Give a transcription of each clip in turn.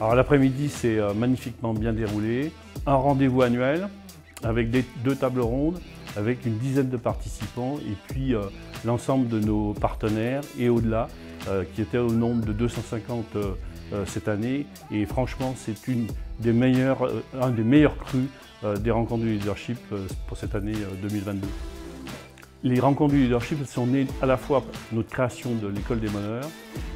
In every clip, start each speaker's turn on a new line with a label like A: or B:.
A: Alors l'après-midi s'est magnifiquement bien déroulé. Un rendez-vous annuel avec deux tables rondes, avec une dizaine de participants et puis l'ensemble de nos partenaires et au-delà, qui étaient au nombre de 250 cette année. Et franchement, c'est un des meilleurs crus des rencontres du leadership pour cette année 2022. Les rencontres du leadership sont nées à la fois de notre création de l'école des meneurs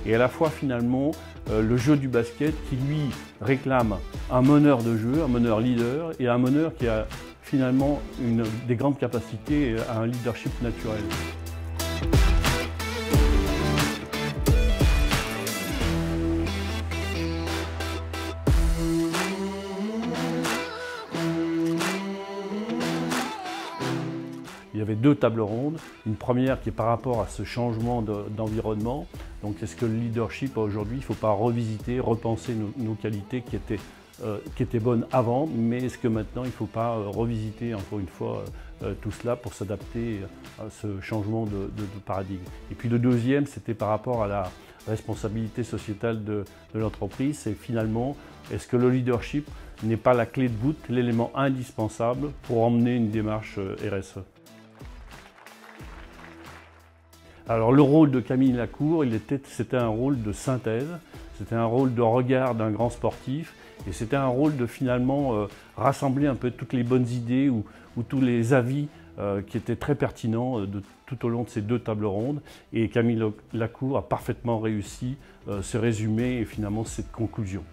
A: et à la fois finalement le jeu du basket qui lui réclame un meneur de jeu, un meneur leader et un meneur qui a finalement des grandes capacités à un leadership naturel. Il y avait deux tables rondes, une première qui est par rapport à ce changement d'environnement. Donc est-ce que le leadership aujourd'hui, il ne faut pas revisiter, repenser nos qualités qui étaient bonnes avant, mais est-ce que maintenant il ne faut pas revisiter encore une fois tout cela pour s'adapter à ce changement de paradigme. Et puis le deuxième, c'était par rapport à la responsabilité sociétale de l'entreprise, c'est finalement, est-ce que le leadership n'est pas la clé de voûte, l'élément indispensable pour emmener une démarche RSE. Alors le rôle de Camille Lacour, c'était un rôle de synthèse, c'était un rôle de regard d'un grand sportif et c'était un rôle de finalement rassembler un peu toutes les bonnes idées ou tous les avis qui étaient très pertinents tout au long de ces deux tables rondes. Et Camille Lacour a parfaitement réussi ce résumé et finalement cette conclusion.